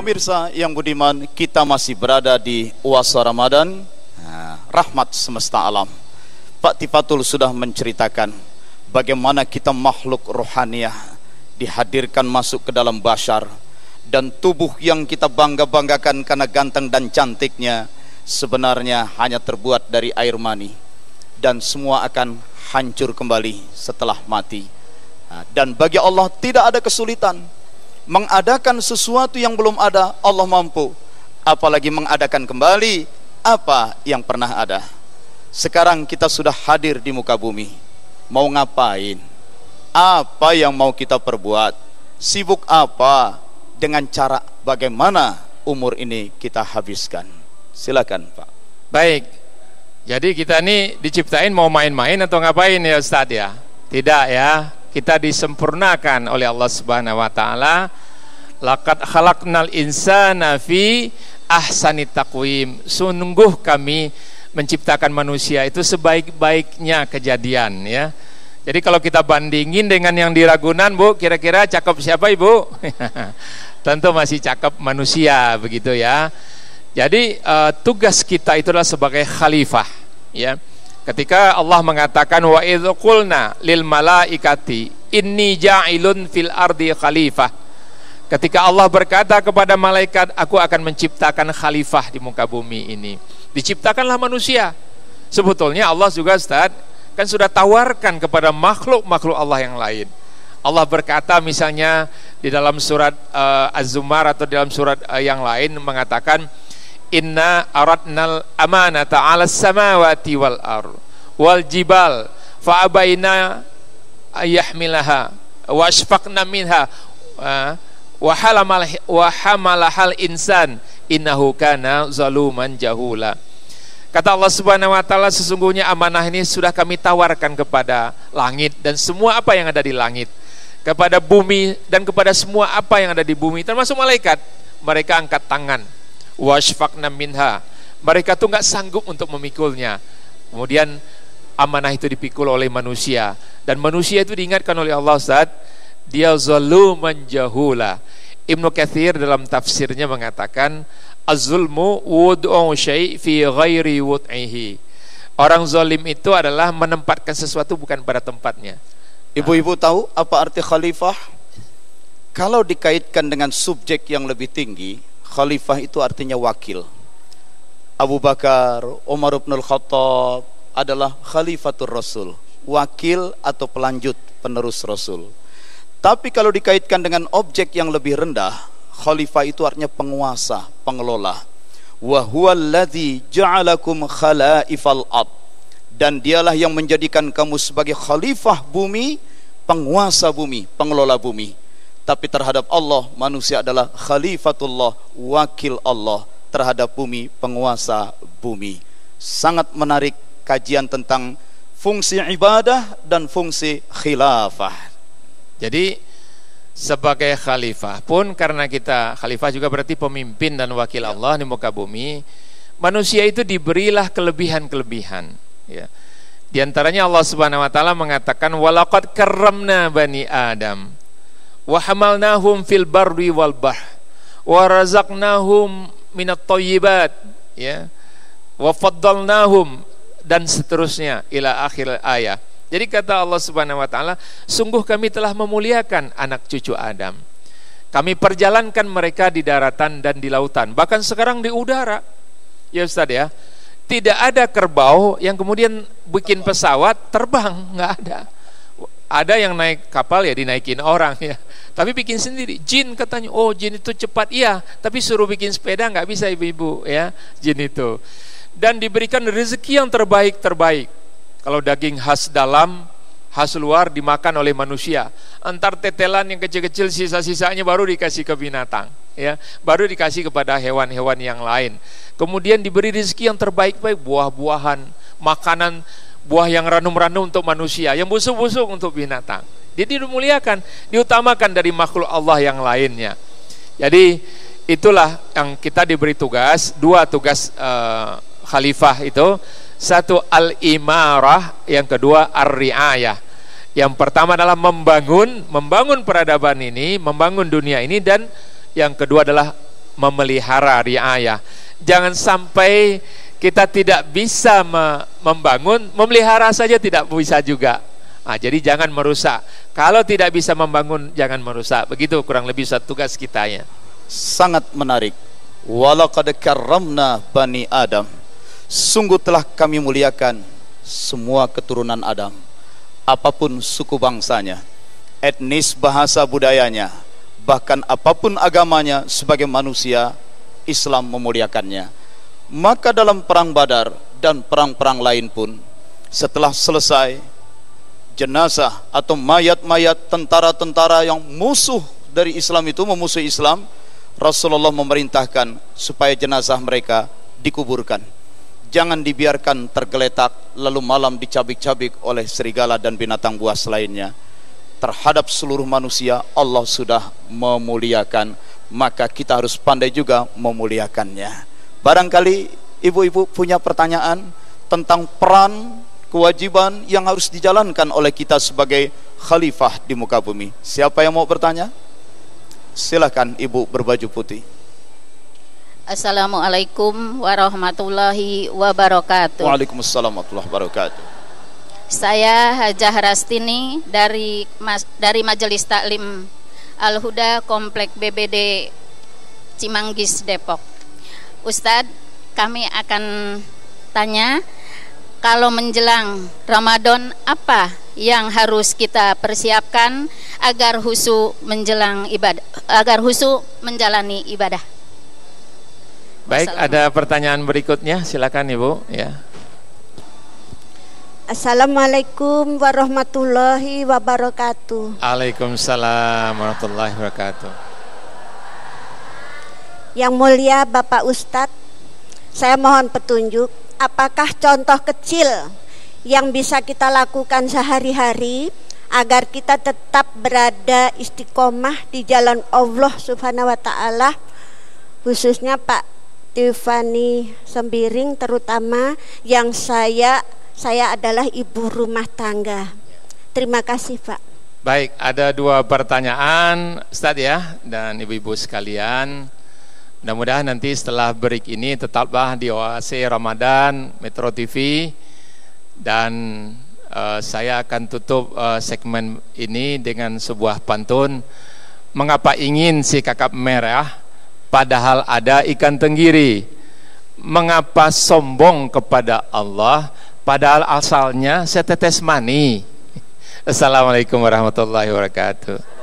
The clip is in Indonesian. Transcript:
Pemirsa yang budiman, kita masih berada di Uasa Ramadan, rahmat semesta alam. Pak Tifatul sudah menceritakan bagaimana kita makhluk rohaniah dihadirkan masuk ke dalam bashar, dan tubuh yang kita bangga-banggakan karena ganteng dan cantiknya sebenarnya hanya terbuat dari air mani, dan semua akan hancur kembali setelah mati. Dan bagi Allah tidak ada kesulitan mengadakan sesuatu yang belum ada. Allah mampu, apalagi mengadakan kembali apa yang pernah ada. Sekarang kita sudah hadir di muka bumi. Mau ngapain? Apa yang mau kita perbuat? Sibuk apa? Dengan cara bagaimana umur ini kita habiskan? Silakan Pak. Baik, jadi kita ini diciptain mau main-main atau ngapain ya Ustadz ya? Tidak ya, kita disempurnakan oleh Allah Subhanahu wa taala. Laqad khalaqnal insana fi ahsani taqwim. Sungguh kami menciptakan manusia itu sebaik-baiknya kejadian ya. Jadi kalau kita bandingin dengan yang di Ragunan, Bu, kira-kira cakep siapa Ibu? Tentu masih cakep manusia begitu ya. Jadi tugas kita itulah sebagai khalifah ya. Ketika Allah mengatakan wa idz qulna lil malaikati inni ja'ilun fil ardi khalifah. Ketika Allah berkata kepada malaikat, aku akan menciptakan khalifah di muka bumi ini. Diciptakanlah manusia. Sebetulnya Allah juga Ustaz kan sudah tawarkan kepada makhluk-makhluk Allah yang lain. Allah berkata misalnya di dalam surat Az-Zumar atau di dalam surat yang lain mengatakan inna aradnal amanata 'alas samawati wal ardh wal jibal fa abaina ayyahmilaha wa ashfaqna minha wa hamalahal insan innahu kana zaluman jahula. Kata Allah Subhanahu wa taala, sesungguhnya amanah ini sudah kami tawarkan kepada langit dan semua apa yang ada di langit, kepada bumi dan kepada semua apa yang ada di bumi, termasuk malaikat. Mereka angkat tangan, washfaqna minha, mereka tuh nggak sanggup untuk memikulnya. Kemudian amanah itu dipikul oleh manusia, dan manusia itu diingatkan oleh Allah, Ustaz, dia zaluman jahula. Ibnu Katsir dalam tafsirnya mengatakan az-zulmu wud'u syai' fi ghairi wud'ihi. Orang zalim itu adalah menempatkan sesuatu bukan pada tempatnya. Ibu-ibu tahu apa arti khalifah? Kalau dikaitkan dengan subjek yang lebih tinggi, khalifah itu artinya wakil. Abu Bakar, Umar bin Khattab adalah khalifatur Rasul, wakil atau pelanjut penerus Rasul. Tapi kalau dikaitkan dengan objek yang lebih rendah, khalifah itu artinya penguasa, pengelola. Wa huwallazi ja'alakum khalaifal ard. Dan dialah yang menjadikan kamu sebagai khalifah bumi, penguasa bumi, pengelola bumi. Tapi terhadap Allah, manusia adalah khalifatullah, wakil Allah terhadap bumi, penguasa bumi. Sangat menarik kajian tentang fungsi ibadah dan fungsi khilafah. Jadi sebagai khalifah pun, karena kita khalifah juga berarti pemimpin dan wakil Allah di muka bumi, manusia itu diberilah kelebihan-kelebihan ya. Di antaranya Allah Subhanahu wa taala mengatakan walaqad karramna bani Adam wa hamalnahum fil barri wal bahr wa razaqnahum minat thayyibat ya wa faddalnahum, dan seterusnya ila akhir ayat. Jadi kata Allah Subhanahu wa taala, sungguh kami telah memuliakan anak cucu Adam. Kami perjalankan mereka di daratan dan di lautan, bahkan sekarang di udara. Ya Ustaz ya. Tidak ada kerbau yang kemudian bikin pesawat terbang, nggak ada. Ada yang naik kapal ya dinaikin orang ya, tapi bikin sendiri. Jin katanya, oh jin itu cepat, iya, tapi suruh bikin sepeda nggak bisa ibu-ibu ya, jin itu. Dan diberikan rezeki yang terbaik-terbaik. Kalau daging khas dalam, khas luar dimakan oleh manusia. Antar tetelan yang kecil-kecil sisa-sisanya baru dikasih ke binatang, ya, baru dikasih kepada hewan-hewan yang lain. Kemudian diberi rezeki yang terbaik-baik, buah-buahan, makanan, buah yang ranum-ranum untuk manusia, yang busuk-busuk untuk binatang. Jadi dimuliakan, diutamakan dari makhluk Allah yang lainnya. Jadi itulah yang kita diberi tugas, dua tugas khalifah itu. Satu al-imarah, yang kedua ar-riayah. Yang pertama adalah membangun peradaban ini, membangun dunia ini, dan yang kedua adalah memelihara riayah. Jangan sampai kita tidak bisa membangun, memelihara saja tidak bisa juga. Jadi jangan merusak. Kalau tidak bisa membangun, jangan merusak. Begitu kurang lebih satu tugas kita ya. Sangat menarik. Walaqad karramna bani Adam. Sungguh telah kami muliakan semua keturunan Adam, apapun suku bangsanya, etnis, bahasa, budayanya, bahkan apapun agamanya, sebagai manusia Islam memuliakannya. Maka dalam perang Badar dan perang-perang lain pun, setelah selesai, jenazah atau mayat-mayat tentara-tentara yang musuh dari Islam itu, memusuhi Islam, Rasulullah memerintahkan supaya jenazah mereka dikuburkan. Jangan dibiarkan tergeletak lalu malam dicabik-cabik oleh serigala dan binatang buas lainnya. Terhadap seluruh manusia Allah sudah memuliakan, maka kita harus pandai juga memuliakannya. Barangkali ibu-ibu punya pertanyaan tentang peran, kewajiban yang harus dijalankan oleh kita sebagai khalifah di muka bumi. Siapa yang mau bertanya? Silakan ibu berbaju putih. Assalamualaikum warahmatullahi wabarakatuh. Waalaikumsalam warahmatullahi wabarakatuh. Saya Hajah Rastini dari Majelis Taklim Al-Huda Komplek BBD Cimanggis, Depok. Ustadz, kami akan tanya, kalau menjelang Ramadan apa yang harus kita persiapkan agar khusyuk menjelang ibadah, agar khusyuk menjalani ibadah? Baik, ada pertanyaan berikutnya, silakan Ibu ya. Assalamualaikum warahmatullahi wabarakatuh. Waalaikumsalam warahmatullahi wabarakatuh. Yang mulia Bapak Ustadz, saya mohon petunjuk, apakah contoh kecil yang bisa kita lakukan sehari-hari agar kita tetap berada istiqomah di jalan Allah Subhanahu wa Ta'ala, khususnya Pak Tiffany Sembiring, terutama yang saya adalah ibu rumah tangga. Terima kasih Pak. Baik, ada dua pertanyaan Ustadz ya, dan ibu-ibu sekalian. Mudah-mudahan nanti setelah break ini tetaplah di OAC Ramadan Metro TV, dan saya akan tutup segmen ini dengan sebuah pantun. Mengapa ingin si kakap merah padahal ada ikan tenggiri? Mengapa sombong kepada Allah padahal asalnya setetes mani? Assalamualaikum warahmatullahi wabarakatuh.